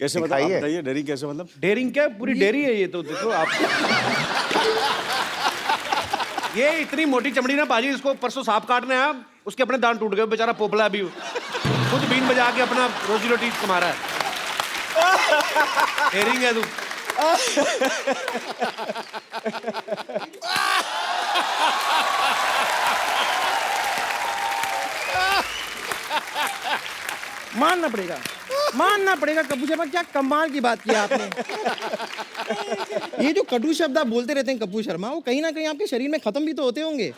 कैसे मतलब आप बताइए, डेयरिंग कैसे मतलब? डेयरिंग क्या, पूरी डेयरी है ये तो, देखो आप। ये इतनी मोटी चमड़ी ना बाजी, इसको परसों सांप काटने आया, उसके अपने दांत टूट गए, बेचारा पोपला अभी खुद बीन बजा के अपना रोजी रोटी कमा रहा है। डेयरिंग है तू। मानना पड़ेगा कपूर शर्मा, क्या कमाल की बात की आपने। ये जो कटु शब्द आप बोलते रहते हैं कपूर शर्मा, वो कहीं ना कहीं आपके शरीर में खत्म भी तो होते होंगे।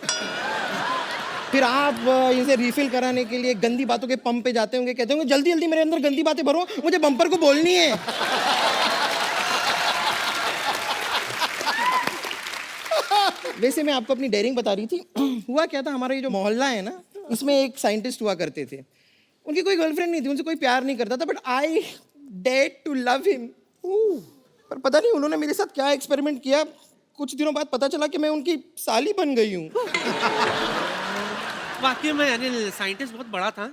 फिर आप इसे रिफिल कराने के लिए गंदी बातों के पंप पे जाते होंगे, कहते होंगे जल्दी जल्दी मेरे अंदर गंदी बातें भरो, मुझे बम्पर को बोलनी है। वैसे मैं आपको अपनी डेयरिंग बता रही थी। हुआ क्या था, हमारा ये जो मोहल्ला है ना, इसमें एक साइंटिस्ट हुआ करते थे। उनकी कोई गर्लफ्रेंड नहीं थी, उनसे कोई प्यार नहीं करता था, but I did to love him. पर पता नहीं उन्होंने मेरे साथ क्या एक्सपेरिमेंट किया, कुछ दिनों बाद पता चला कि मैं उनकी साली बन गई हूँ। वाकई में अनिल साइंटिस्ट बहुत बड़ा था।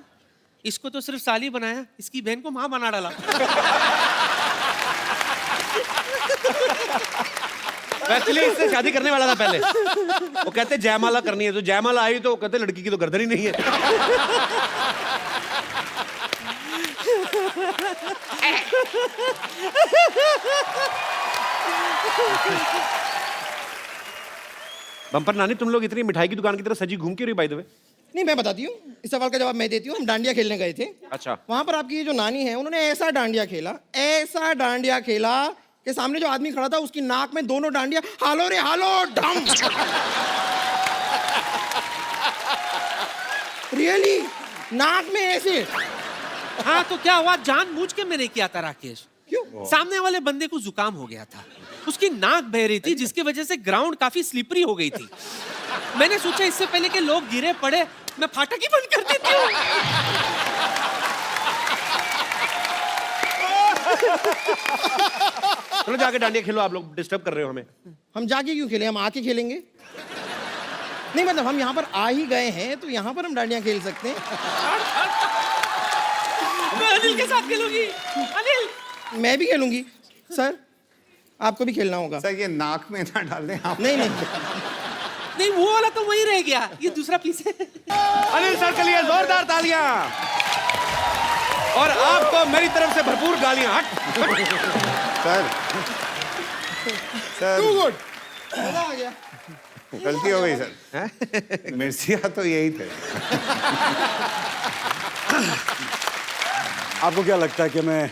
इसको तो सिर्फ साली बनाया, इसकी बहन को माँ बना डाला। एक्चुअली इससे शादी करने वाला था पहले। वो कहते जयमाला करनी है, तो जयमाला आई तो कहते लड़की की तो गर्दन ही नहीं है। बम्पर नानी, तुम लोग इतनी मिठाई की दुकान की तरह सजी घूम क्यों रही बाय द वे? नहीं, मैं बताती हूँ, इस सवाल का जवाब मैं देती हूँ। हम डांडिया खेलने गए थे। अच्छा। वहां पर आपकी ये जो नानी है, उन्होंने ऐसा डांडिया खेला कि सामने जो आदमी खड़ा था उसकी नाक में दोनों डांडिया हालो रे हालो डम। रियली नाक में ऐसे। हाँ तो क्या हुआ, जानबूझ के मैंने किया था राकेश। क्यों? सामने वाले बंदे को जुकाम हो गया था, उसकी नाक बह रही थी, जिसकी वजह से ग्राउंड काफी स्लिपरी हो गई थी। मैंने सोचा इससे पहले कि लोग गिरे पड़े, मैं फाटक ही बंद कर देती हूँ। चलो जाके डांडिया खेलो, आप लोग डिस्टर्ब कर रहे हो हमें। हम जाके क्यों खेलें, हम आके खेलेंगे। नहीं मतलब हम यहाँ पर आ ही गए हैं तो यहाँ पर हम डांडिया खेल सकते हैं। मैं अनिल के साथ खेलूंगी। अनिल, मैं भी खेलूंगी। सर आपको भी खेलना होगा। सर ये नाक में ना डाल दें आप। नहीं नहीं वो वाला तो वही रह गया, ये दूसरा पीस है। अनिल सर के लिए जोरदार तालियां, और आपको मेरी तरफ से भरपूर गालियां। सर टू गुड, मजा आ गया। गलती हो गई सर। मिर्चिया तो यही थे। आपको क्या लगता है कि मैं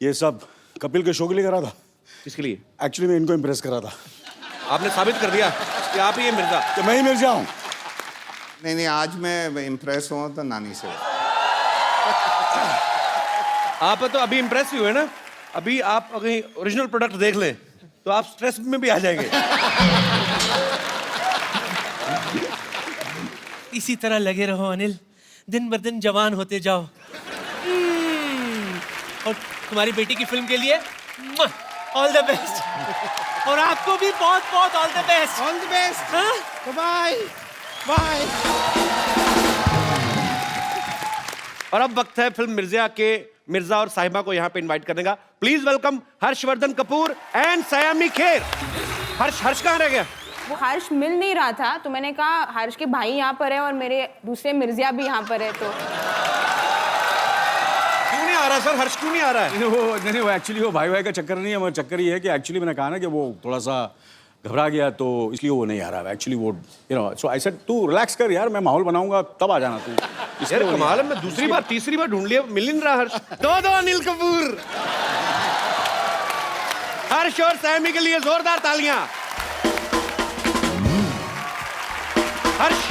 ये सब कपिल के शो के लिए करा था? किसके लिए? एक्चुअली मैं इनको इम्प्रेस करा था। आपने साबित कर दिया कि आप ही ये मिर्जा। कि मैं ही मिर्जा हूँ। नहीं आज मैं इम्प्रेस हुआ तो नानी से। आप तो अभी इम्प्रेस ही हुए ना, अभी आप कहीं ओरिजिनल प्रोडक्ट देख लें तो आप स्ट्रेस में भी आ जाएंगे। इसी तरह लगे रहो अनिल, दिन ब दिन जवान होते जाओ। और तुम्हारी बेटी की फिल्म के लिए ऑल द बेस्ट, और आपको भी बहुत बहुत all the best. All the best. Bye bye. और अब वक्त है फिल्म मिर्जा के मिर्जा और साहिबा को यहाँ पे इनवाइट करने का। Please welcome Harshvardhan Kapoor and Saiyami Kher. Harsh कहाँ रह गया? वो हर्ष मिल नहीं रहा था, तो मैंने कहा हर्ष के भाई यहाँ पर है और मेरे दूसरे मिर्जिया भी यहाँ पर है, तो क्यों नहीं आ रहा सर? हर्ष क्यों नहीं आ रहा है? नहीं वो एक्चुअली वो भाई का चक्कर नहीं है। मेरा चक्कर ये है कि एक्चुअली मैंने कहा ना कि वो थोड़ा सा घबरा गया, तो इसलिए वो नहीं आ रहा है एक्चुअली। वो सो आई सेड तू रिलैक्स कर यार, मैं माहौल बनाऊंगा तब आ जाना तू। यार कमाल है, मैं दूसरी बार तीसरी बार ढूंढ लिया, मिल नहीं रहा हर्ष। दो अनिल कपूर। हर्ष और सैमी के लिए जोरदार तालियां। हर्ष,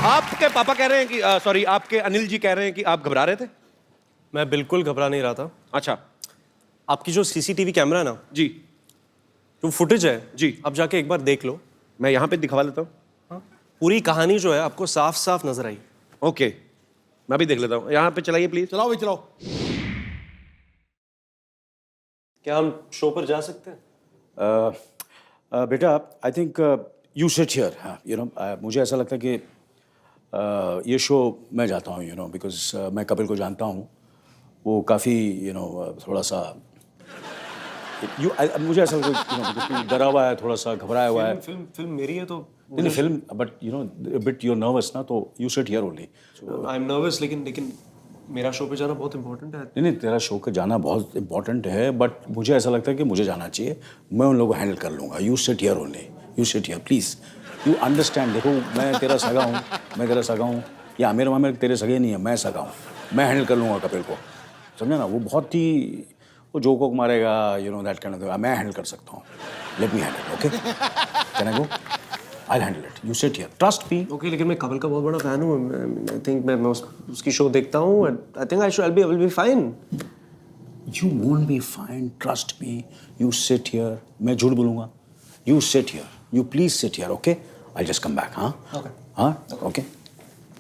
आपके पापा कह रहे हैं कि सॉरी आपके अनिल जी कह रहे हैं कि आप घबरा रहे थे। मैं बिल्कुल घबरा नहीं रहा था। अच्छा। आपकी जो सीसीटीवी कैमरा है ना जी, जो फुटेज है जी, आप जाके एक बार देख लो। मैं यहाँ पे दिखवा लेता हूँ। पूरी कहानी जो है आपको साफ साफ नजर आई। ओके, मैं भी देख लेता हूँ। यहाँ पे चलाइए प्लीज। चलाओ भाई चलाओ। क्या हम शो पर जा सकते हैं? बेटा I think you sit here. मुझे ऐसा लगता है कि ये शो मैं जाता हूँ बिकॉज मैं कपिल को जानता हूँ। वो काफ़ी थोड़ा सा मुझे ऐसा डरा हुआ है, थोड़ा सा घबराया हुआ है। फिल्म मेरी है तो नहीं film, but bit your nervous ना, तो you sit here only. I am nervous, लेकिन मेरा शो पे जाना बहुत इंपॉर्टेंट है। नहीं तेरा शो का जाना बहुत इंपॉर्टेंट है, बट मुझे ऐसा लगता है कि मुझे जाना चाहिए, मैं उन लोगों को हैंडल कर लूँगा। You sit here only, you sit here please, you understand. देखो मैं तेरा सगा हूँ, या आमिर मामिर तेरे सगे नहीं है, मैं सगा हूँ, मैं हैंडल कर लूँगा कपिल को, समझा ना। वो बहुत ही वो जोक वोक मारेगा, दैट काइंड ऑफ, मैं हैंडल कर सकता हूँ। Let me handle, okay? Can I go? I'll handle it. You sit here. Trust me. Okay, लेकिन मैं कपिल का बहुत बड़ा फैन हूँ। आई थिंक मैं उसकी शो देखता हूँ। I think I will be fine. You won't be fine. Trust me. You sit here. मैं झूठ बोलूँगा? You sit here. You please sit here, okay? I'll just come back, हाँ? Okay. हाँ? Okay?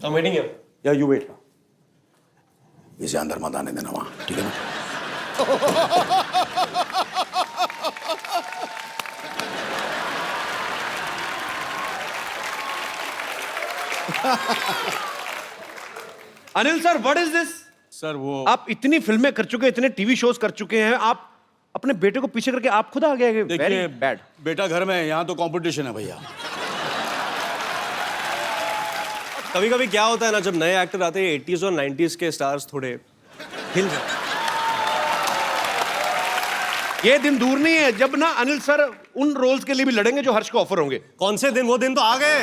I'm waiting here. Yeah, you wait. इसे अंदर मत आने देना वहाँ, ठीक है ना? Anil sir, what is this? Sir वो आप इतनी फिल्में कर चुके हैं, इतने टीवी शोज कर चुके हैं, आप अपने बेटे को पीछे करके आप खुद आ गए। वेरी देखिए बैड। बेटा घर में है, यहाँ तो कंपटीशन है भैया। कभी कभी क्या होता है ना, जब नए एक्टर आते हैं 80s और 90s के स्टार्स थोड़े हिल जाते हैं। ये दिन दूर नहीं है जब ना अनिल सर उन रोल्स के लिए भी लड़ेंगे जो हर्ष को ऑफर होंगे। कौन से दिन? वो दिन तो आ गए।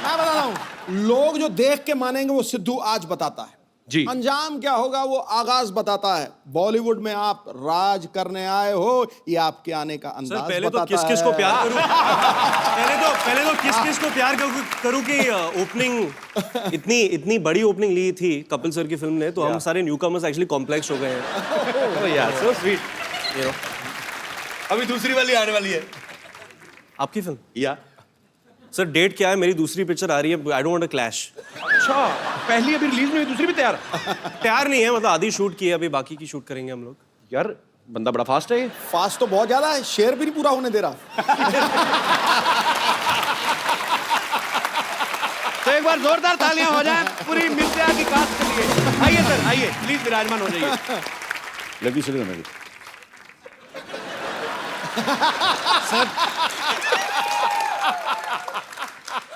मैं बता रहा हूँ, लोग जो देख के मानेंगे वो सिद्धू आज बताता है जी। अंजाम क्या होगा वो आगाज बताता है। बॉलीवुड में आप राज करने आए हो, ये आपके आने का सर अंदाज पहले तो बताता किस किस को है। प्यार करूं पहले तो किस किस को प्यार करूं कि ओपनिंग इतनी बड़ी ओपनिंग ली थी कपिल सर की फिल्म ने, तो हम सारे न्यूकमर्स एक्चुअली कॉम्प्लेक्स हो गए हैं। ओह यार, सो स्वीट। अभी दूसरी वाली आने वाली है। आपकी फिल्म? या सर डेट क्या है? मेरी दूसरी पिक्चर आ रही है, I don't want to clash. अच्छा, पहली अभी रिलीज नहीं हुई, दूसरी भी तैयार? तैयार नहीं है, मतलब आधी शूट की है, अभी बाकी की शूट करेंगे हम लोग। यार बंदा बड़ा फास्ट है ये। फास्ट तो बहुत ज्यादा है, शेर भी नहीं पूरा होने दे रहा। तो एक बार जोरदार तालियां हो जाएं पूरी मिर्जा की कास्ट के लिए। आइए सर, आइए प्लीज विराजमान हो जाइए। लड़की चली मेरी।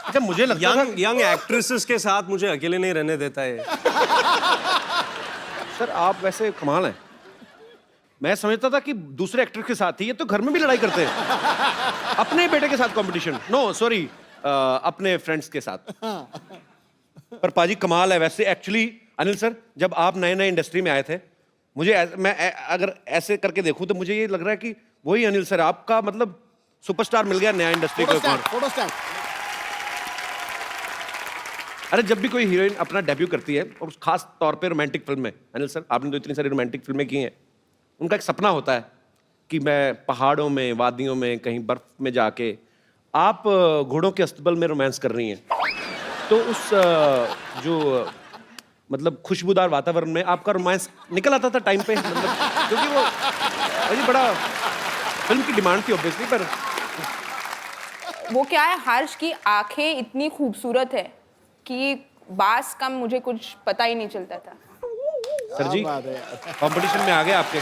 अच्छा, मुझे लगता था यंग एक्ट्रेसेस के साथ मुझे अकेले नहीं रहने देता है। सर आप वैसे कमाल हैं। मैं समझता था कि दूसरे एक्टर के साथ ही, ये तो घर में भी लड़ाई करते हैं। अपने बेटे के साथ कंपटीशन, नो सॉरी, अपने फ्रेंड्स के साथ। पर पाजी कमाल है वैसे। एक्चुअली अनिल सर, जब आप नए नए इंडस्ट्री में आए थे, मैं अगर ऐसे करके देखूं तो मुझे ये लग रहा है कि वही अनिल सर, आपका मतलब सुपरस्टार मिल गया नया इंडस्ट्री को। Photo stand. अरे जब भी कोई हीरोइन अपना डेब्यू करती है, और खास तौर पे रोमांटिक फिल्म में, अनिल सर आपने तो इतनी सारी रोमांटिक फिल्में की हैं, उनका एक सपना होता है कि मैं पहाड़ों में, वादियों में, कहीं बर्फ में जाके, आप घोड़ों के अस्तबल में रोमांस कर रही हैं, तो उस जो मतलब खुशबूदार वातावरण में आपका रोमांस निकल आता था टाइम पे, मतलब क्योंकि वो अजी बड़ा फिल्म की डिमांड थी ऑब्वियसली। पर वो क्या है, हर्ष की आंखें इतनी खूबसूरत है कि बास का मुझे कुछ पता ही नहीं चलता था। सर जी कंपटीशन में आ गए आपके।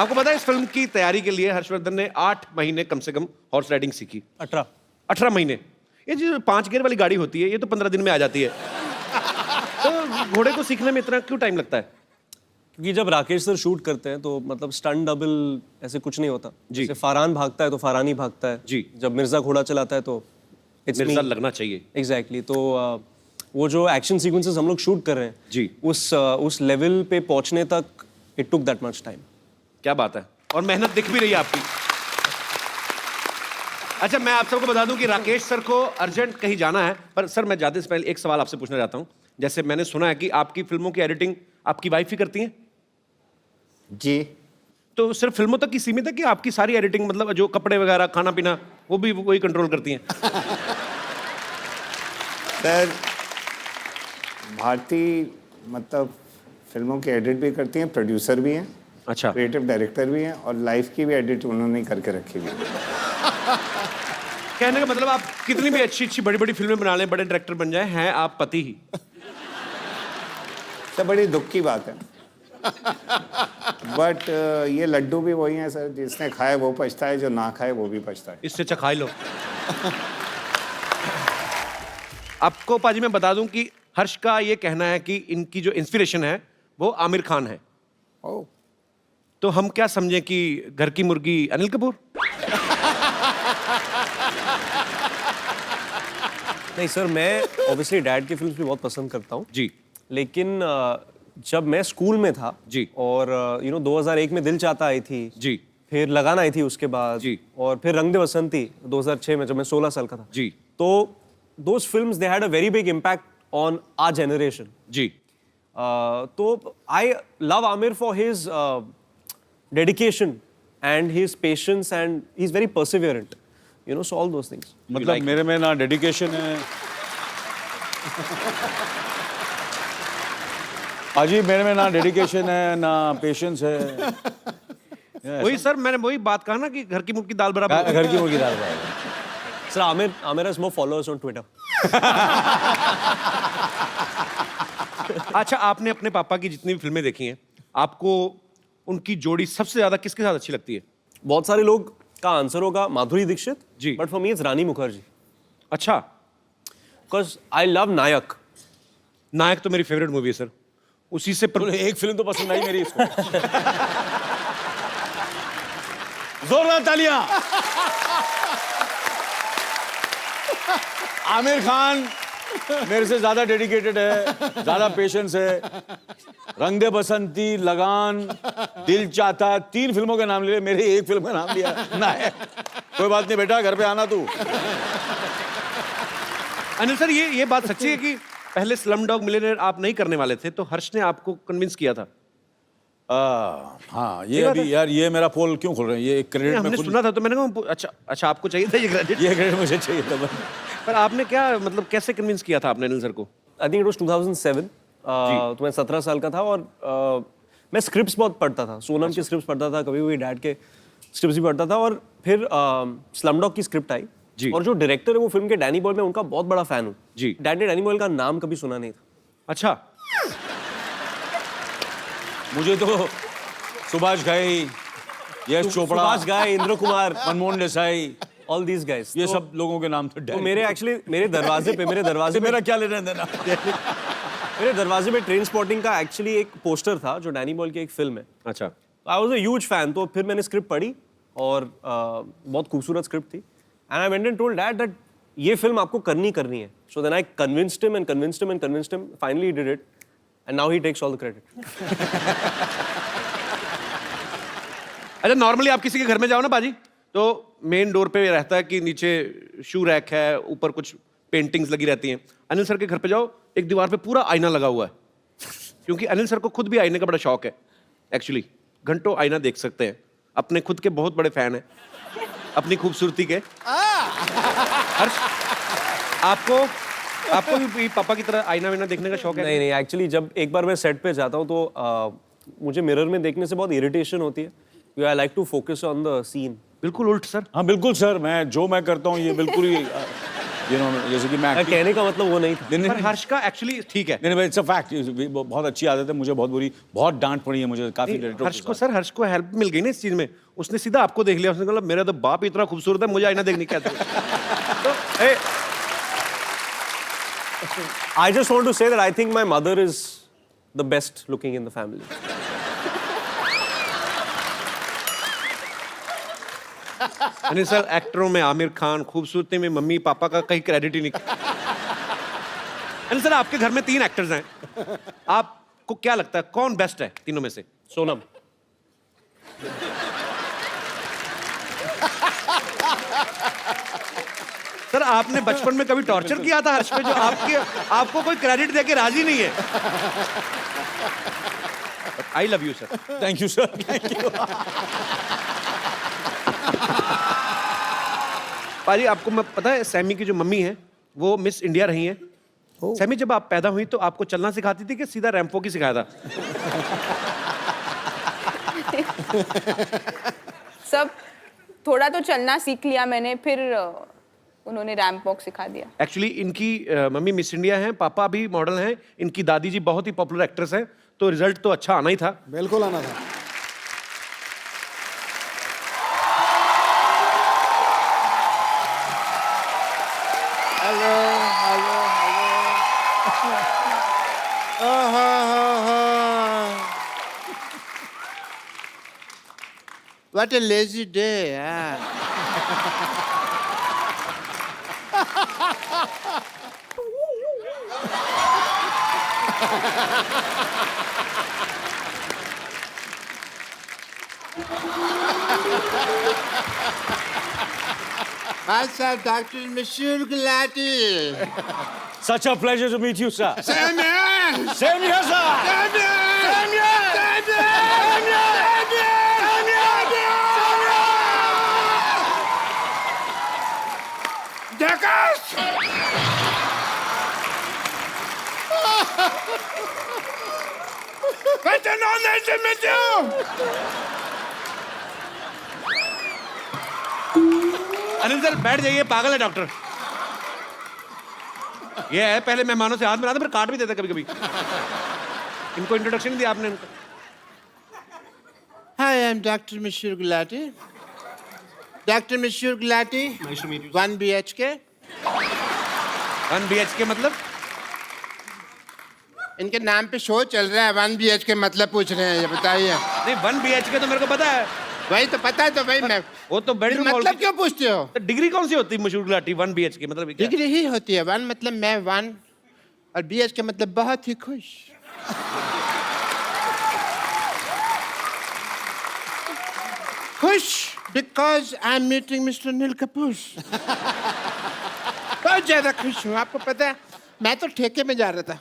आपको पता है इस फिल्म की तैयारी के लिए हर्षवर्धन ने 8 महीने कम से कम हॉर्स राइडिंग सीखी। 18 महीने। ये जो 5 गियर वाली गाड़ी होती है, ये तो 15 दिन में आ जाती है। तो घोड़े को सीखने में इतना क्यों टाइम लगता है? क्योंकि जब राकेश सर शूट करते हैं तो मतलब स्टंट डबल ऐसे कुछ नहीं होता जी। जैसे फरहान भागता है तो फरहान ही भागता है जी। जब मिर्जा घोड़ा चलाता है तो मिर्जा लगना चाहिए। एग्जैक्टली। तो वो जो एक्शन सीक्वेंसेस हम लोग शूट कर रहे हैं जी, उस लेवल पे पहुंचने तक it took that much time. क्या बात है, और मेहनत दिख भी रही है आपकी। अच्छा, मैं आप सबको बता दूं कि राकेश सर को अर्जेंट कहीं जाना है, पर सर मैं जाते से पहले एक सवाल आपसे पूछना चाहता हूं। जैसे मैंने सुना है कि आपकी फिल्मों की एडिटिंग आपकी वाइफ ही करती हैं? जी। तो सिर्फ फिल्मों तक ही सीमित है कि आपकी सारी एडिटिंग, मतलब जो कपड़े वगैरह, खाना पीना, वो भी वही कंट्रोल करती हैं? सर भारती मतलब फिल्मों की एडिट भी करती हैं, प्रोड्यूसर भी हैं, अच्छा, क्रिएटिव डायरेक्टर भी हैं, और लाइफ की भी एडिट उन्होंने करके रखी हुई है। कहने का मतलब आप कितनी भी अच्छी अच्छी बड़ी बड़ी फिल्में बना लें, बड़े डायरेक्टर बन जाए, हैं आप पति ही। तो बड़ी दुख की बात है। बट ये लड्डू भी वही हैं सर, जिसने खाए वो पछता है, जो ना खाए वो भी पछता है। इससे चखाई लो। आपको पाजी मैं बता दूं कि हर्ष का ये कहना है कि इनकी जो इंस्पिरेशन है वो आमिर खान है। ओह, तो हम क्या समझें कि घर की मुर्गी अनिल कपूर? नहीं सर, मैं ऑब्वियसली डैड की फिल्म्स भी बहुत पसंद करता हूँ जी लेकिन जब मैं स्कूल में था जी। और 2001 में दिल चाहता आई थी जी फिर लगान आई थी उसके बाद जी। और फिर रंग दे बसंती 2006 में जब मैं 16 साल का था जी तो those films they had a very big impact on our generation. जी। तो I love Aamir for his dedication and his patience and he is very perseverant, so all those things. मतलब मेरे में ना डेडिकेशन है अजी, मेरे में ना डेडिकेशन है ना पेशेंस है। वही सर, मैंने वही बात कहा ना कि घर की मुर्गी दाल बराबर। घर की मुर्गी दाल बराबर। Sir Aamir has more followers on Twitter. अच्छा, आपने अपने पापा की जितनी भी फिल्में देखी हैं, आपको उनकी जोड़ी सबसे ज्यादा किसके साथ अच्छी लगती है? बहुत सारे लोग का आंसर होगा माधुरी दीक्षित जी। बट फॉर मी इट्स रानी मुखर्जी अच्छा, बिकॉज आई लव नायक। नायक तो मेरी फेवरेट मूवी है सर। उसी से एक फिल्म तो पसंद आई मेरी इसको। जोरदार तालियां। आमिर खान मेरे से ज्यादा डेडिकेटेड है, ज्यादा पेशेंस है। रंग दे बसंती, लगान, दिल चाहता, 3 फिल्मों के नाम ले, मेरे एक फिल्म का नाम लिया ना है। कोई बात नहीं बेटा, घर पे आना तू। अनिल सर, ये बात सच्ची है कि पहले स्लम डॉग मिलियनेयर आप नहीं करने वाले थे, तो हर्ष ने आपको कन्विंस किया था? हाँ, ये अभी यार, ये मेरा पोल क्यों खोल रहे हैं? ये क्रेडिट में हमने सुना था तो मैंने कहा अच्छा आपको चाहिए था ये क्रेडिट? ये क्रेडिट मुझे चाहिए था बस। पर आपने क्या मतलब कैसे कन्विंस किया था आपने अनिल सर को? I think it was 2007। तो मैं 17 साल का था और मैं स्क्रिप्ट्स बहुत पढ़ता था। सोनम की स्क्रिप्ट्स पढ़ता था, कभी कभी डैड के स्क्रिप्ट्स भी पढ़ता था और फिर स्लमडॉग की स्क्रिप्ट आई जी। और जो डायरेक्टर है वो फिल्म के डैनी बॉयल, मैं उनका बहुत बड़ा फैन हूँ जी। डैड ने डैनी बॉयल का नाम कभी सुना नहीं था। अच्छा, मुझे तो सुभाष घाई, यश चोपड़ा, सुभाष घाई, Indra Kumar, Manmohan Desai, all these guys, ये सब लोगों के नाम थे। तो मेरे दरवाजे पे मेरा क्या लेना देना? मेरे दरवाजे पे ट्रेन स्पॉटिंग का एक्चुअली एक पोस्टर था जो डैनी बॉयल की एक फिल्म है। अच्छा। I was a huge fan. तो फिर मैंने स्क्रिप्ट पढ़ी और बहुत खूबसूरत स्क्रिप्ट थी and I went and told dad that ये फिल्म आपको करनी है। So then I convinced him, finally did it and now he takes all the credit. अच्छा, नॉर्मली आप किसी के घर में जाओ ना बाजी, तो मेन डोर पे रहता है कि नीचे शू रैक है, ऊपर कुछ पेंटिंग्स लगी रहती हैं। अनिल सर के घर पे जाओ, एक दीवार पे पूरा आईना लगा हुआ है, क्योंकि अनिल सर को खुद भी आईने का बड़ा शौक है। एक्चुअली घंटों आईना देख सकते हैं, अपने खुद के बहुत बड़े फैन हैं अपनी खूबसूरती के। हर्ष, आपको भी पापा की तरह आईना वाईना देखने का शौक है? नहीं, एक्चुअली जब एक बार मैं सेट पे जाता हूँ तो मुझे मिरर में देखने से बहुत इरिटेशन होती है। I like to focus on the scene. बिल्कुल उल्ट सर। हाँ बिल्कुल सर, मैं करता हूँ ये बिल्कुल ही जैसे कि मैं कहने का मतलब वो नहीं था। पर हर्ष का एक्चुअली ठीक है। नहीं, इट्स अ फैक्ट। बहुत अच्छी आदत है, मुझे बहुत डांट पड़ी है मुझे काफी डायरेक्टरों हर्ष को हेल्प मिल गई ना इस चीज में। उसने सीधा आपको देख लिया, उसने कहा मेरा तो बाप इतना खूबसूरत है, मुझे आईना देखने क्या तो I just want to say that I think my mother is the best looking in the family. Anil sir, एक्टरों में आमिर खान, खूबसूरती में मम्मी पापा का कहीं क्रेडिट ही नहीं। अनिल सर, आपके घर में 3 एक्टर्स हैं, आपको क्या लगता है कौन बेस्ट है तीनों में से? सोनम। सर, आपने बचपन में कभी टॉर्चर किया था हर्ष पे, जो आपको कोई क्रेडिट देके राजी नहीं है? I love you sir. Thank you sir, thank you. पाजी, आपको मैं पता है सैमी की जो मम्मी है वो मिस इंडिया रही हैं। सैमी, जब आप पैदा हुई तो आपको चलना सिखाती थी कि सीधा रैंपो की सिखाया था? सब थोड़ा तो चलना सीख लिया मैंने, फिर उन्होंने रैंप वॉक सिखा दिया। एक्चुअली इनकी मम्मी मिस इंडिया हैं, पापा भी मॉडल हैं, इनकी दादी जी बहुत ही पॉपुलर एक्ट्रेस हैं, तो रिजल्ट तो अच्छा आना ही था। बिल्कुल आना था। Hello hello hello What a lazy day, yeah. I said Dr. Monsieur Gulati. Such a pleasure to meet you, sir. Same here. Same here, sir. Same here. Same here. Same here. Same here. Jackass! What's an honor to meet you? Anil sir बैठ जाइए, पागल है doctor. ये है पहले मेहमानों से हाथ मिलाता फिर काट भी देता कभी कभी। इनको इंट्रोडक्शन नहीं दिया आपने इनको। Hi, I'm Dr. Monsieur Gulati. Dr. Monsieur Gulati. Nice to meet you. 1 BHK. 1 BHK मतलब? इनके नाम पे शो चल रहा है, 1 BHK मतलब पूछ रहे हैं, ये बताइए। नहीं 1 BHK तो मेरे को पता है। वही तो पता है, तो भाई मैं वो तो बेडरूम मतलब क्यों पूछते हो? तो डिग्री कौन सी होती है मशहूर गुलाटी 1 BHK मतलब क्या? डिग्री ही होती है। 1 मतलब मैं 1 और BHK मतलब बहुत ही खुश। खुश because I am meeting mister Neil Kapoor. बहुत ज्यादा खुश हूँ। आपको पता है मैं तो ठेके में जा रहा था,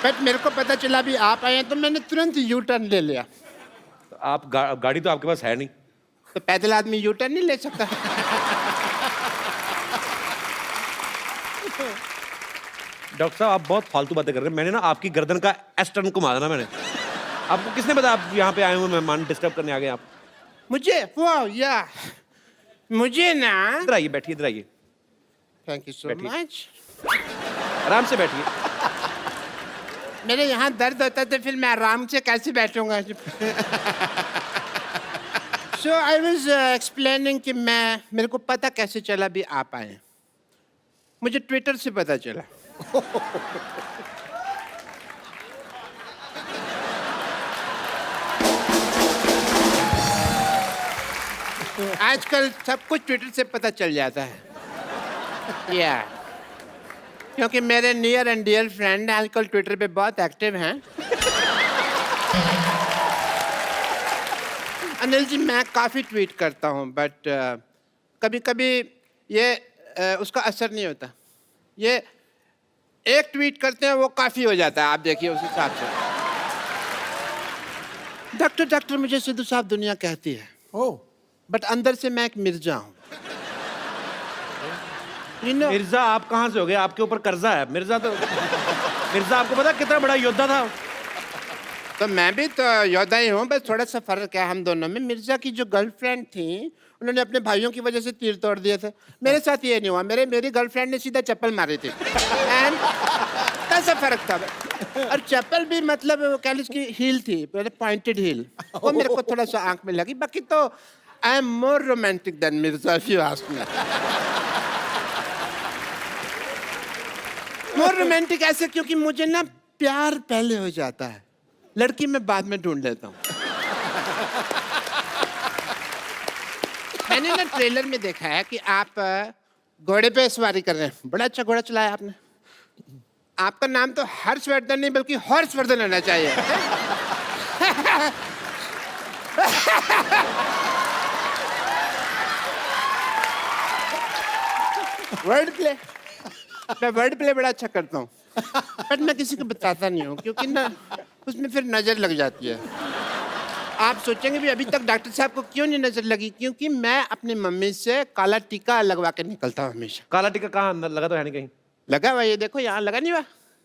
बट मेरे को पता चला भी आप आए हैं तो मैंने तुरंत यू टर्न ले लिया। आप गाड़ी तो आपके पास है नहीं, तो पैदल आदमी यू टर्न नहीं ले सकता। डॉक्टर साहब आप बहुत फालतू बातें कर रहे हैं। मैंने ना आपकी गर्दन का एस टर्न को मारा ना मैंने। आपको किसने बताया आप यहाँ पे आए हुए मेहमान डिस्टर्ब करने आ गए आप? मुझे वाह या मुझे ना, इधर आइए, बैठिए, इधर आइए, थैंक यू सो बैठिए। मच। आराम से बैठिए। मेरे यहाँ दर्द होता है तो फिर मैं आराम से कैसे बैठूंगा? सो आई वाज एक्सप्लेनिंग कि मेरे को पता कैसे चला भी आप आए। मुझे ट्विटर से पता चला। आजकल सब कुछ ट्विटर से पता चल जाता है। या क्योंकि मेरे नियर एंड डियर फ्रेंड आजकल ट्विटर पे बहुत एक्टिव हैं। अनिल जी मैं काफ़ी ट्वीट करता हूँ, बट कभी कभी ये उसका असर नहीं होता। ये एक ट्वीट करते हैं वो काफ़ी हो जाता है। आप देखिए उस हिसाब से। डॉक्टर मुझे सिद्धू साहब दुनिया कहती है, ओह, बट अंदर से मैं एक मिर्जा हूँ। You know, मिर्जा आप कहाँ से हो गए? आपके ऊपर कर्जा है। मिर्जा आपको पता कितना बड़ा योद्धा था? तो मैं भी तो योद्धा ही हूँ, बस थोड़ा सा फर्क है हम दोनों में। मिर्जा की जो गर्लफ्रेंड थी उन्होंने अपने भाइयों की वजह से तीर तोड़ दिए थे। मेरे साथ ये नहीं हुआ। मेरी गर्लफ्रेंड ने सीधा चप्पल मारी थी। एंड कैसा फर्क था? और चप्पल भी मतलब कह लीजिए उसकी हील थी, पॉइंटेड हील, वो मेरे को थोड़ा सा आंख में लगी। बाकी तो I am more romantic than Mirza if you ask me. More romantic ऐसे क्योंकि मुझे ना प्यार पहले हो जाता है, लड़की मैं बाद में ढूंढ लेता हूँ। मैंने ना ट्रेलर में देखा है कि आप घोड़े पे सवारी कर रहे हैं। बड़ा अच्छा घोड़ा चलाया आपने। आपका नाम तो हर्षवर्धन नहीं बल्कि हॉर्सवर्धन होना चाहिए। वर्ड प्ले, मैं वर्ड प्ले बड़ा अच्छा करता हूँ, बट मैं किसी को बताता नहीं हूँ क्योंकि ना उसमें फिर नजर लग जाती है। आप सोचेंगे भी अभी तक डॉक्टर साहब को क्यों नहीं नजर लगी? क्योंकि मैं अपनी मम्मी से काला टीका लगवा के निकलता हूँ हमेशा। काला टीका कहाँ? अंदर लगा तो है नहीं कहीं? लगा हुआ, ये देखो यहाँ लगा नहीं हुआ।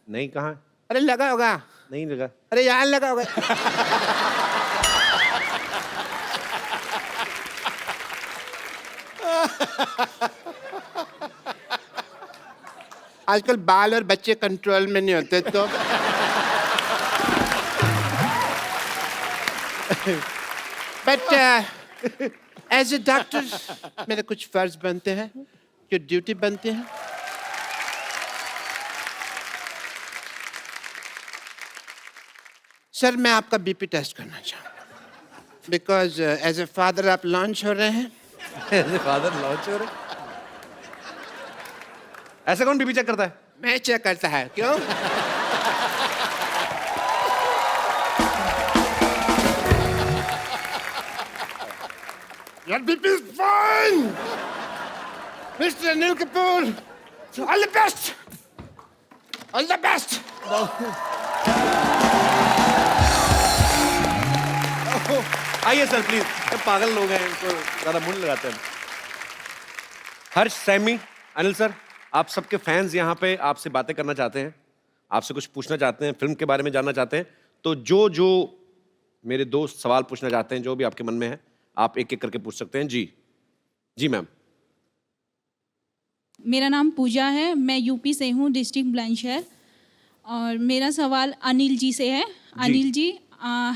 नहीं, कहाँ? अरे लगा होगा। नहीं लगा। अरे यहाँ लगा होगा। आजकल बाल और बच्चे कंट्रोल में नहीं होते तो बट एज ए डॉक्टर मेरे कुछ फर्ज बनते हैं, जो ड्यूटी बनते हैं। सर मैं आपका बीपी टेस्ट करना चाहूँगा बिकॉज एज ए फादर आप लॉन्च हो रहे हैं। फादर लॉन्च हो रहे। ऐसे कौन बीपी चेक करता है? मैं चेक करता है। क्यों? Your BP is fine, Mr. Anil Kapoor. All the best. All the best. आइए सर प्लीज। पागल लोग हैं, इनको ज्यादा मुंह लगाते हैं। हर्ष, सैमी, अनिल सर, आप सबके फैंस यहाँ पे आपसे बातें करना चाहते हैं, आपसे कुछ पूछना चाहते हैं, फिल्म के बारे में जानना चाहते हैं। तो जो मेरे दोस्त सवाल पूछना चाहते हैं, जो भी आपके मन में है, आप एक एक करके पूछ सकते हैं। जी मैम। मेरा नाम पूजा है, मैं यूपी से हूँ, डिस्ट्रिक्ट बुलंदशहर। और मेरा सवाल अनिल जी से है। अनिल जी,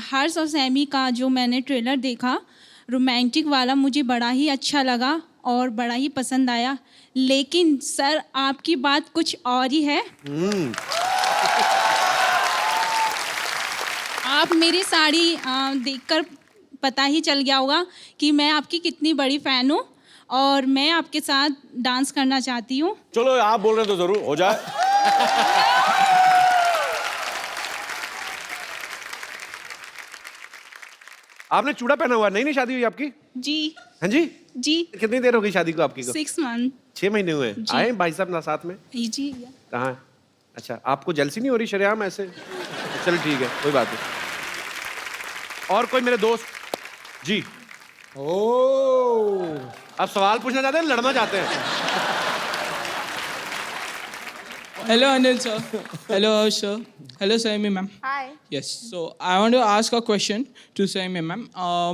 हर्ष और सैमी का जो मैंने ट्रेलर देखा, रोमांटिक वाला, मुझे बड़ा ही अच्छा लगा और बड़ा ही पसंद आया। लेकिन सर आपकी बात कुछ और ही है। आप मेरी साड़ी देखकर पता ही चल गया होगा कि मैं आपकी कितनी बड़ी फ़ैन हूँ और मैं आपके साथ डांस करना चाहती हूँ। चलो आप बोल रहे हैं तो जरूर हो जाए। आपने चूड़ा पहना हुआ, नहीं शादी हुई आपकी? जी। हाँ जी जी। कितनी देर हो गई शादी को आपकी को? 6 मंथ। 6 महीने हुए। आए भाई साहब ना साथ में? जी। कहाँ? अच्छा, आपको जेलसी नहीं हो रही शरेआम ऐसे? चलो ठीक है, कोई बात नहीं। और कोई मेरे दोस्त? जी। अब सवाल पूछना चाहते हैं, लड़ना चाहते हैं? Hello Anil sir. Hello Harsh sir. Hello Saimi ma'am. Hi. Yes. So I want to ask a question to Saimi ma'am.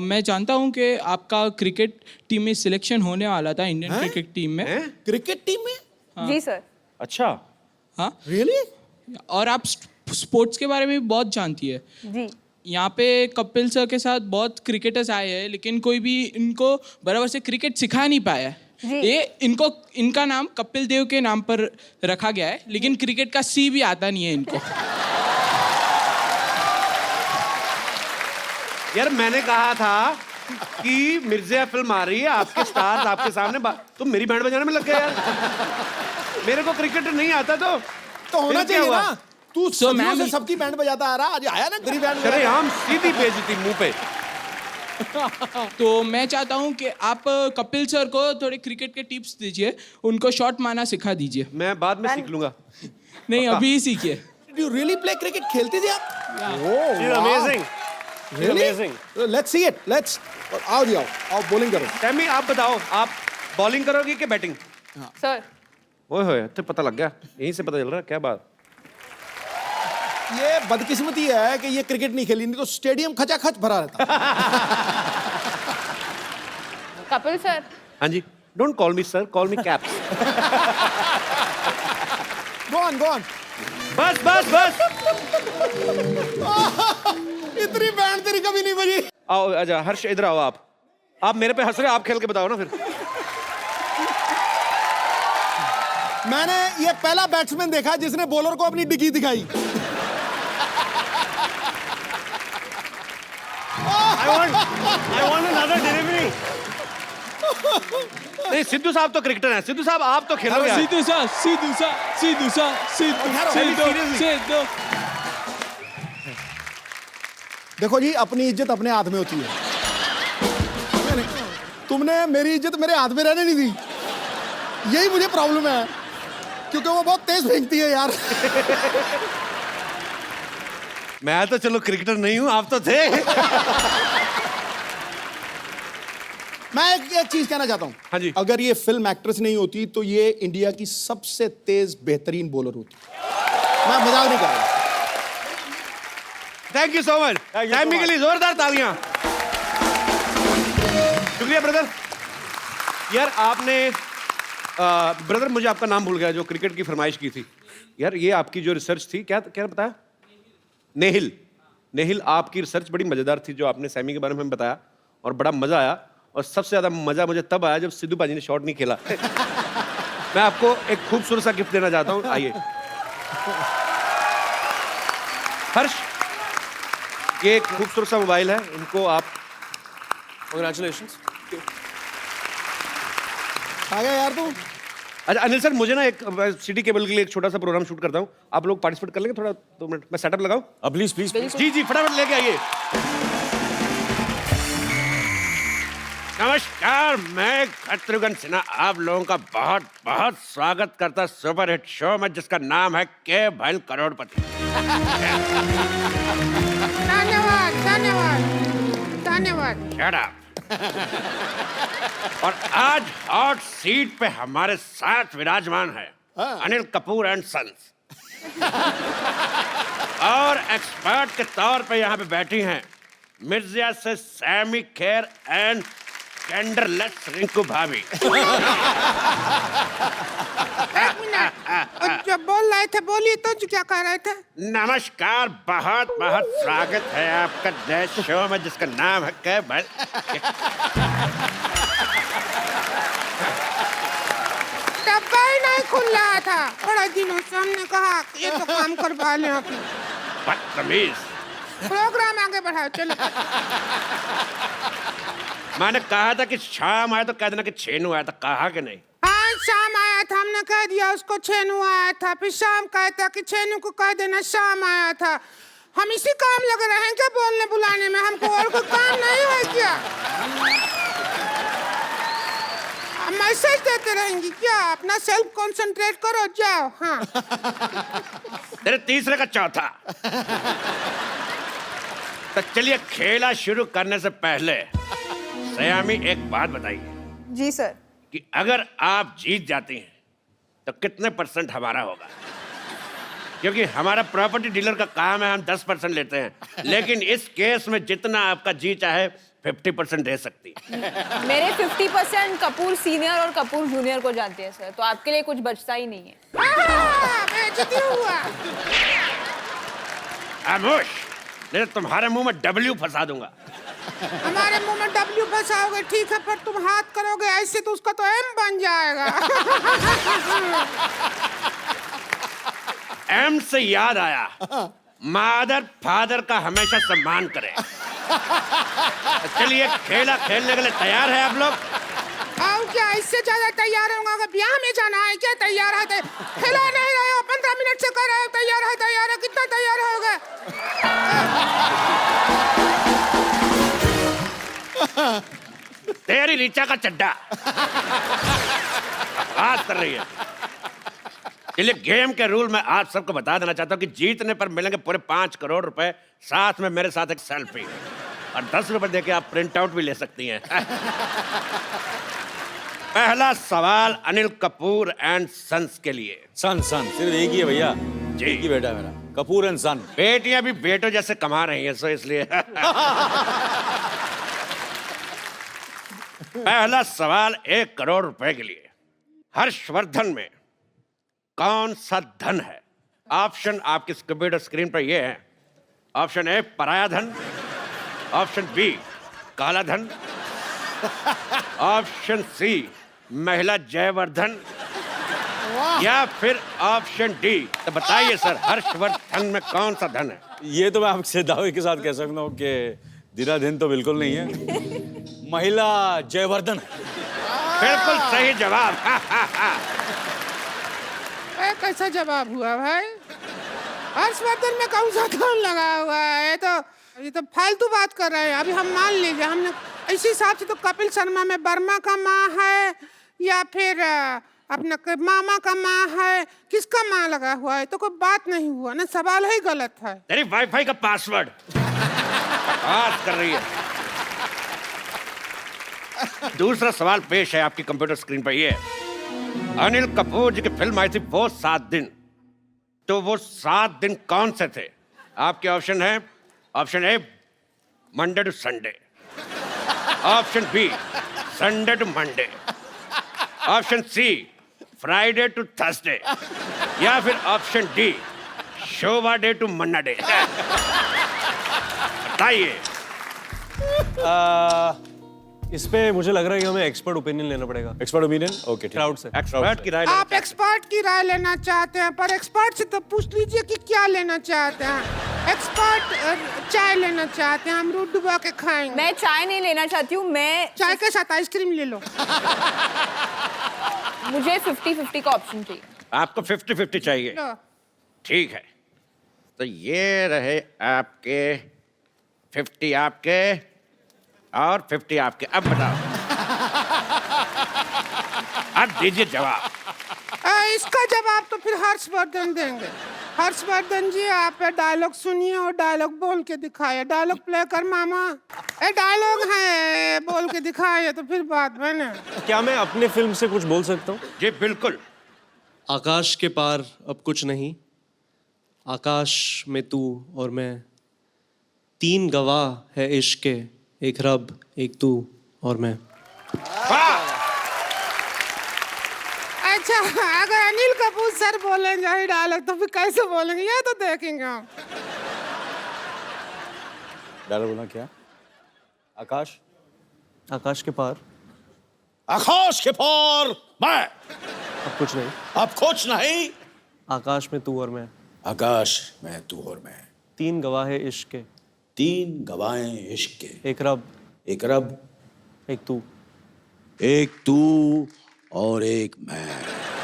मैं जानता हूँ कि आपका क्रिकेट टीम में सिलेक्शन होने वाला था, इंडियन क्रिकेट टीम में। क्रिकेट टीम में? जी सर। अच्छा। हाँ। Really? और आप स्पोर्ट्स के बारे में भी बहुत जानती है। जी। यहाँ पे कपिल सर के साथ बहुत क्रिकेटर्स आए हैं, लेकिन कोई भी इनको बराबर से क्रिकेट सिखा नहीं पाया है। ये इनका नाम कपिल देव के नाम पर रखा गया है, लेकिन क्रिकेट का सी भी आता नहीं है इनको। यार मैंने कहा था कि मिर्जा फिल्म आ रही है, आपके स्टार्स आपके सामने, तुम मेरी बैंड बजाने में लग गए यार। मेरे को क्रिकेट नहीं आता तो होना चाहिए ना। तू सदियों से सबकी बैंड बजाता आ रहा, आज आया ना तेरी बैंड। अरे हम सीधी बेइज्जती मुंह पे। तो मैं चाहता हूँ कि आप कपिल सर को थोड़े क्रिकेट के टिप्स दीजिए, उनको शॉट मारना सिखा दीजिए। मैं बाद में सीख लूंगा। नहीं, अभी ही सीखिए। Did you really play cricket? खेलती थी आप? She's amazing. Really? Amazing. Let's see it. Let's. आओ जी आओ बॉलिंग करो। सैमी आप बताओ, आप बॉलिंग करोगे कि बैटिंग? सर। ओए होए, तो पता लग गया, यहीं से पता चल रहा है। क्या बात? ये बदकिस्मती है कि ये क्रिकेट नहीं खेली, नहीं तो स्टेडियम खचाखच भरा रहता। कपिल सर। हाँ जी। Don't call me sir, call me caps. Go on. बस बस बस। इतनी बैंड तेरी कभी नहीं बजी। आओ आजा हर्ष, इधर आओ। आप मेरे पे हंस रहे हो, आप खेल के बताओ ना फिर। मैंने ये पहला बैट्समैन देखा जिसने बॉलर को अपनी डिग्गी दिखाई। I want another delivery. नहीं, सिद्धू साहब तो क्रिकेटर हैं। सिद्धू साहब आप तो खेलोगे यार। सिद्धू। देखो जी, अपनी इज्जत अपने हाथ में होती है। तुमने मेरी इज्जत मेरे हाथ में रहने नहीं दी, यही मुझे प्रॉब्लम है, क्योंकि वो बहुत तेज फेंकती है यार। मैं तो चलो क्रिकेटर नहीं हूं, आप तो थे। मैं एक चीज कहना चाहता हूं। हाँ जी। अगर ये फिल्म एक्ट्रेस नहीं होती तो ये इंडिया की सबसे तेज बेहतरीन बॉलर होती। मैं मजाक नहीं कर रहा। Thank you so much. Sammy के लिए जोरदार तालियां। शुक्रिया ब्रदर। यार आपने ब्रदर मुझे आपका नाम भूल गया जो क्रिकेट की फरमाइश की थी यार। ये आपकी जो रिसर्च थी क्या क्या बताया? नेहिल। नेहिल, आपकी रिसर्च बड़ी मज़ेदार थी जो आपने सैमी के बारे में बताया और बड़ा मज़ा आया। और सबसे ज़्यादा मज़ा मुझे तब आया जब सिद्धू पाजी ने शॉट नहीं खेला। मैं आपको एक खूबसूरत सा गिफ्ट देना चाहता हूँ, आइए। हर्ष, ये एक खूबसूरत सा मोबाइल है, इनको आप Congratulations. आ गया यार तू। अच्छा अनिल सर, मुझे ना एक सिटी केबल के लिए एक छोटा सा प्रोग्राम शूट करता हूँ, आप लोग पार्टिसिपेट कर लेंगे? थोड़ा 2 मिनट मैं सेटअप लगाऊं? Please please. जी जी फटाफट लेके आइए। नमस्कार, मैं शत्रुघ्न सिन्हा आप लोगों का बहुत बहुत स्वागत करता सुपर हिट शो में जिसका नाम है के भैल करोड़पति। धन्यवाद धन्यवाद धन्यवाद। Shut up. और आज हॉट सीट पे हमारे साथ विराजमान है अनिल कपूर एंड सन्स। और एक्सपर्ट के तौर पे यहाँ पे बैठी हैं मिर्जिया से सैमी खेर एंड कैंडरलेस रिंकू भाभी। एक मिनट, जब बोल रहे थे बोलिए तो क्या कह रहे थे? नमस्कार, बहुत बहुत स्वागत है आपका नए शो में जिसका नाम है के भैल। डब्बा ही नहीं खुल रहा था, बड़ा दिनों से हमने कहा ये तो काम करवा लें अपने। बदतमीज। प्रोग्राम आगे बढ़ाओ चलो। मैंने कहा था कि शाम आया तो कह देना कि छेनू आया था, कहा कि नहीं? हाँ शाम आया था, हमने कह दिया उसको छेनू आया था, फिर शाम कहता कि छेनू को कह देना शाम आया था। हम इसी काम लगे रहे क्या बोलने बुलाने में? हमको और कोई काम नहीं है क्या? मैसेज देते रहेंगी क्या? अपना सेल्फ कंसंट्रेट करो, जाओ। हाँ तेरे तीसरे का चौथा। तो चलिए खेला शुरू करने से पहले सयामी एक बात बताइए जी सर। कि अगर आप जीत जाती हैं तो कितने % हमारा होगा? क्योंकि हमारा प्रॉपर्टी डीलर का काम है, हम 10% लेते हैं, लेकिन इस केस में जितना आपका जी चाहे 50% दे सकती है। मेरे 50% कपूर सीनियर और कपूर जूनियर को जाते हैं सर, तो आपके लिए कुछ बचता ही नहीं है। बेइज्जती हुआ। खामोश, नहीं तो तुम्हारे मुंह में W फंसा दूंगा। हमारे मुंह में W फंसाओगे ठीक है, पर तुम हाथ करोगे ऐसे तो उसका तो M बन जाएगा। M से याद आया, मादर फादर का हमेशा सम्मान करें। चलिए खेला खेलने के लिए तैयार है आप लोग? और क्या इससे ज्यादा तैयार होगा? अगर ब्याह में जाना है क्या? तैयार है? खिला नहीं रहे हो, 15 मिनट से कर रहे हो तैयार है तैयार है। कितना तैयार होगा? तेरी रीचा का चड्डा बात कर रही है। चलिए गेम के रूल मैं आप सबको बता देना चाहता हूँ कि जीतने पर मिलेंगे पूरे 5 करोड़ रुपए, साथ में मेरे साथ एक सेल्फी और 10 रुपए देके आप प्रिंट आउट भी ले सकती हैं। पहला सवाल अनिल कपूर एंड सन्स के लिए। सन सन सिर्फ एक ही है भैया जी। एक ही बेटा है मेरा, कपूर एंड सन। बेटियां भी बेटों जैसे कमा रही हैं, सो इसलिए। पहला सवाल 1 करोड़ रुपए के लिए। हर्षवर्धन में कौन सा धन है? ऑप्शन आपकी कंप्यूटर स्क्रीन पर ये है। ऑप्शन ए पराया धन, ऑप्शन बी काला धन, ऑप्शन सी महिला जयवर्धन, या फिर ऑप्शन डी। तो बताइए सर, हर्षवर्धन में कौन सा धन है? ये तो मैं आपसे दावे के साथ कह सकता हूँ कि दिन तो बिल्कुल नहीं है, महिला जयवर्धन। बिल्कुल सही जवाब। कैसा जवाब हुआ भाई? हर्षवर्धन में कौन सा धन लगा हुआ है? ये तो फालतू बात कर रहे हैं। अभी हम मान लीजिए हमने इसी हिसाब से तो कपिल शर्मा में वर्मा का माँ है या फिर अपना मामा का माँ है, किसका माँ लगा हुआ है? तो कोई बात नहीं हुआ ना, सवाल ही गलत है। तेरी वाईफाई का पासवर्ड बात कर रही है। दूसरा सवाल पेश है आपकी कंप्यूटर स्क्रीन पर। ये अनिल कपूर जी की फिल्म आई थी वो 7 दिन, तो वो 7 दिन कौन से थे? आपके ऑप्शन है, option A Monday to Sunday, option B Sunday to Monday, option C Friday to Thursday, या फिर option D, Shobha De to Manna Dey. बताइए। इस पे मुझे लग रहा है कि हमें एक्सपर्ट ओपिनियन लेना पड़ेगा, एक्सपर्ट ओपिनियन, ओके, क्राउड से। एक्सपर्ट की राय आप एक्सपर्ट की राय लेना चाहते हैं, पर एक्सपर्ट से तो पूछ लीजिए कि क्या लेना चाहते हैं। एक्सपर्ट चाय लेना चाहते हैं, अमरूद डुबा के खाएंगे। मैं चाय नहीं लेना चाहती हूँ, मैं चाय के साथ आइसक्रीम ले लो। मुझे 50-50 का ऑप्शन चाहिए। आपको 50-50 चाहिए? लो। ठीक है, तो ये रहे आपके 50 आपके और 50 आपके। अब बताओ, अब दीजिए जवाब। इसका जवाब तो फिर हर्षवर्धन देंगे। हर्षवर्धन जी, आप डायलॉग सुनिए और डायलॉग बोल के दिखाइए। डायलॉग प्ले कर मामा। डायलॉग है, बोल के दिखाइए तो फिर बात बने। क्या मैं अपने फिल्म से कुछ बोल सकता हूँ? जी बिल्कुल। आकाश के पार अब कुछ नहीं, आकाश में तू और मैं, 3 गवाह है इश्क के, एक रब, एक तू और मैं। अच्छा, अगर अनिल कपूर सर बोलेंगे यही डायलॉग तो फिर कैसे बोलेंगे, ये तो देखेंगे हम। डायलॉग बोलना क्या? आकाश, आकाश के पार आकाश के पार मैं, अब कुछ नहीं, अब कुछ नहीं, आकाश में तू और मैं, आकाश में तू और मैं, 3 गवाह है इश्क के, 3 गवाहें इश्क के, एक रब, एक रब, एक तू, एक तू और एक मैं।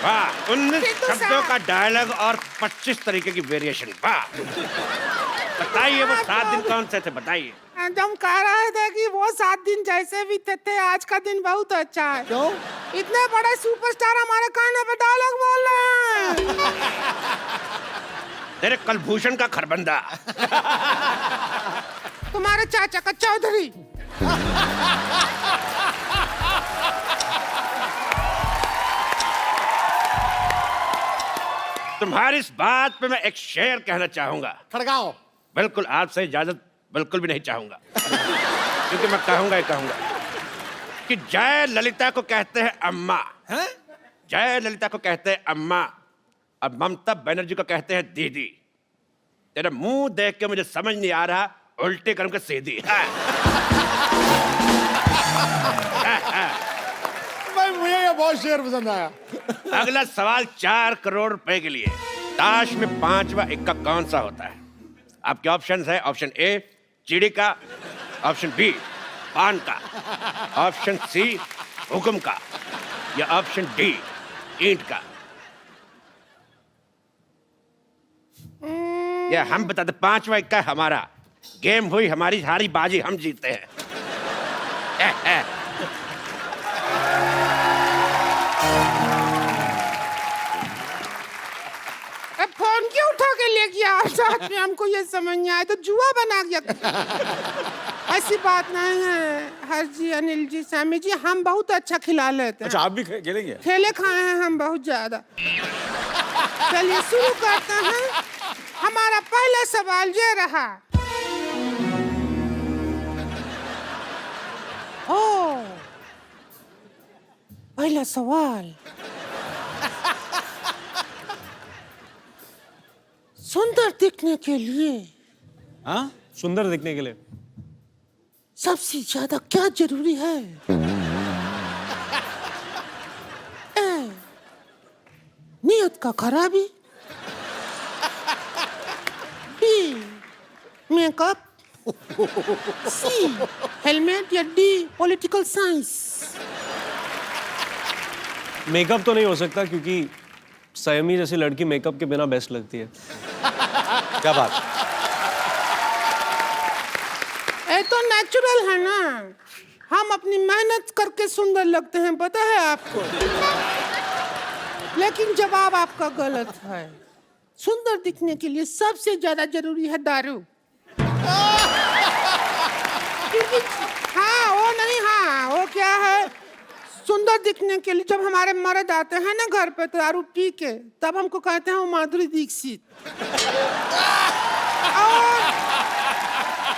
वाह, 19 शब्दों का डायलॉग और 25 तरीके की वेरिएशन। वाह, बताइए वो 7 दिन कौन से थे, बताइए। हम कह रहे थे कि वो 7 दिन जैसे भी थे, आज का दिन बहुत अच्छा है। क्यों? इतने बड़े सुपरस्टार हमारे कान पे डायलॉग बोल रहे हैं। तेरे कलभूषण का खरबंदा। तुम्हारे चाचा का चौधरी। तुम्हारी इस बात पे मैं एक शेर कहना चाहूंगा। खड़गाओ। बिल्कुल, आपसे इजाजत बिल्कुल भी नहीं चाहूंगा, क्योंकि मैं कहूंगा ही कहूंगा कि जय ललिता को कहते हैं अम्मा, जय ललिता को कहते हैं अम्मा, और ममता बनर्जी को कहते हैं दीदी। तेरा मुंह देख के मुझे समझ नहीं आ रहा, उल्टे कर्म के सीधी। भाई मुझे ये बहुत शेर पसंद आया। अगला सवाल 4 करोड़ रुपए के लिए। ताश में 5वां इक्का कौन सा होता है? आपके ऑप्शंस है, ऑप्शन ए चिड़ी का, ऑप्शन बी पान का, ऑप्शन सी हुक्म का, या ऑप्शन डी ईंट का। या हम बताते 5वां इक्का हमारा, गेम हुई हमारी, हारी बाजी हम जीते हैं। फोन क्यों उठा के ले गया साथ में? हमको ये समझ नहीं आया, तो जुआ बना गया। ऐसी बात नहीं है हर जी, अनिल जी, सैमी जी, हम बहुत अच्छा खिला लेते हैं। अच्छा, आप भी खेलेंगे? खेले खाए हैं हम बहुत ज्यादा। चलिए शुरू करते हैं। हमारा पहला सवाल ये रहा। ओ, पहला सवाल, सुंदर दिखने के लिए, हाँ, सुंदर दिखने के लिए सबसे ज्यादा क्या जरूरी है? ए, नियत का खराबी, बी मेकअप, सी हेलमेट, या डी पॉलिटिकल साइंस। मेकअप तो नहीं हो सकता, क्योंकि सयमी जैसी लड़की मेकअप के बिना बेस्ट लगती है। क्या बात? ये तो नेचुरल है ना, हम अपनी मेहनत करके सुंदर लगते हैं, पता है आपको। लेकिन जवाब आपका गलत है। सुंदर दिखने के लिए सबसे ज्यादा जरूरी है दारू। हाँ, वो नहीं, हाँ, वो क्या है, सुंदर दिखने के लिए जब हमारे मर्द आते हैं ना घर पे दारू पी के, तब हमको कहते हैं वो माधुरी दीक्षित।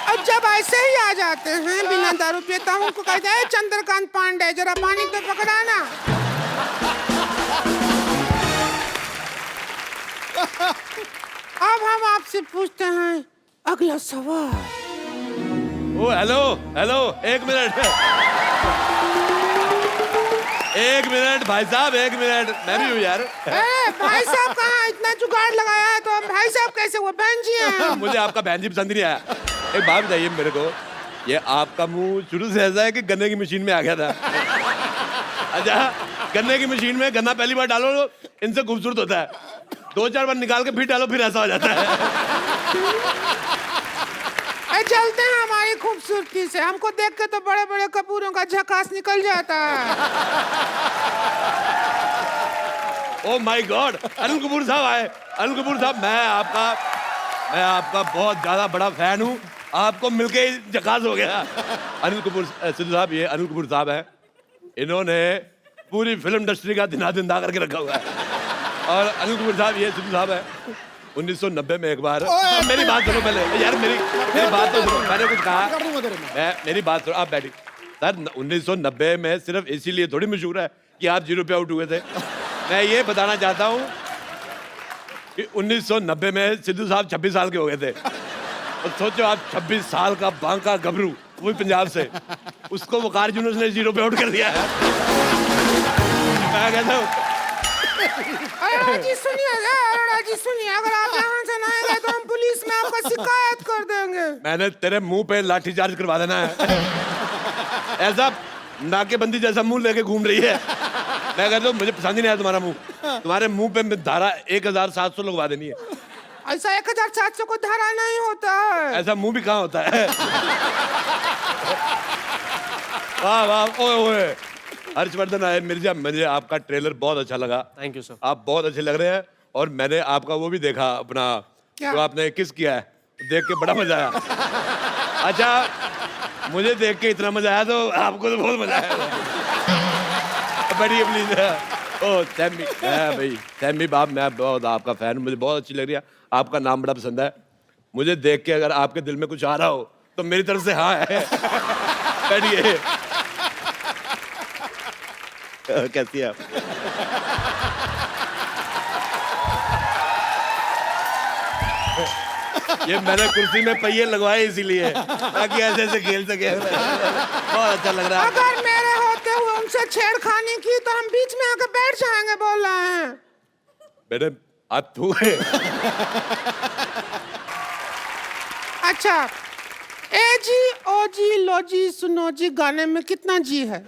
और जब ऐसे ही आ जाते हैं बिना दारू पिए, तब हमको कहते हैं चंद्रकांत पांडे, जरा पानी पे पकड़ाना। अब हम आपसे पूछते हैं अगला सवाल। ओ हेलो हेलो, एक मिनट भाई साहब, एक मिनट, मैं भी हूँ यार। भाई साहब कहाँ, इतना जुगाड़ लगाया है तो हम भाई साहब कैसे, वो बहन जी हैं। मुझे आपका बहन जी पसंद नहीं आया। एक बात बताइए मेरे को, ये आपका मुंह शुरू से ऐसा है कि गन्ने की मशीन में आ गया था? अच्छा, गन्ने की मशीन में गन्ना पहली बार डालो इनसे खूबसूरत होता है, 2-4 बार निकाल के फिर डालो फिर ऐसा हो जाता है। चलते हैं हमारी खूबसूरती से, हमको देख के तो बड़े बड़े कपूरों का झकास निकल जाता है। Oh my God, Anil Kapoor साहब आए। अनिल कपूर साहब, मैं आपका बहुत ज्यादा बड़ा फैन हूँ, आपको मिलके ही झकास हो गया। अनिल कपूर सिद्धू साहब, ये अनिल कपूर साहब हैं, इन्होंने पूरी फिल्म इंडस्ट्री का दिना करके रखा हुआ है। और अनिल कपूर साहब, ये सिद्धू साहब है, 1990 में एक बार, मेरी बात सुनो पहले यार, मेरी बात तो सुनो, मैंने कुछ कहा, मेरी बात सुनो, आप बैठिए। सर 1990 में सिर्फ इसीलिए थोड़ी मशहूर है कि आप 0 पे आउट हुए थे। मैं ये बताना चाहता हूँ कि 1990 में सिद्धू साहब 26 साल के हो गए थे। और सोचो आप 26 साल का बांका गबरू, वो भी पंजाब से, उसको वकार यूनुस ने 0 पे आउट कर दिया है। मैं कहता हूँ अरोड़ा जी सुनिए, अगर आप यहाँ से ना आएंगे तो हम पुलिस में आपको शिकायत कर देंगे। मैंने तेरे मुंह पे लाठीचार्ज करवा देना है। ऐसा नाकेबंदी जैसा मुंह लेके घूम रही है। मैं कहता हूँ मुझे पसंद ही नहीं आया तुम्हारा मुंह, तुम्हारे मुंह पे धारा 1700 लगवा देनी है। ऐसा 1700 को धारा नहीं होता है। ऐसा मुंह भी कहाँ होता है? वाह वाह, ओए ओए, हर्षवर्धन आए मिर्जा, मुझे आपका ट्रेलर बहुत अच्छा लगा। Thank you sir. आप बहुत अच्छे लग रहे हैं, और मैंने आपका वो भी देखा अपना, जो आपने किस किया है, देख के बड़ा मजा आया। अच्छा, मुझे देख के इतना मजा आया तो आपको तो बहुत मजा आया। बैठिए प्लीज। ओ सैमी, भाई सैमी बाप, मैं बहुत आपका फैन, मुझे बहुत अच्छी लग रही है, आपका नाम बड़ा पसंद है। मुझे देख के अगर आपके दिल में कुछ आ रहा हो तो मेरी तरफ से हाँ है। बैठिए। कैसी है आप? ये मैंने कुर्सी में पहिए लगवाए इसीलिए, ताकि ऐसे ऐसे खेल सके। बहुत अच्छा लग रहा है। अगर मेरे होते हुए उनसे छेड़खानी की तो हम बीच में आके बैठ जाएंगे, बोल रहे हैं। मेरे आप तू है। अच्छा, ए जी, ओ जी, लो जी, सुनो जी, गाने में कितना जी है?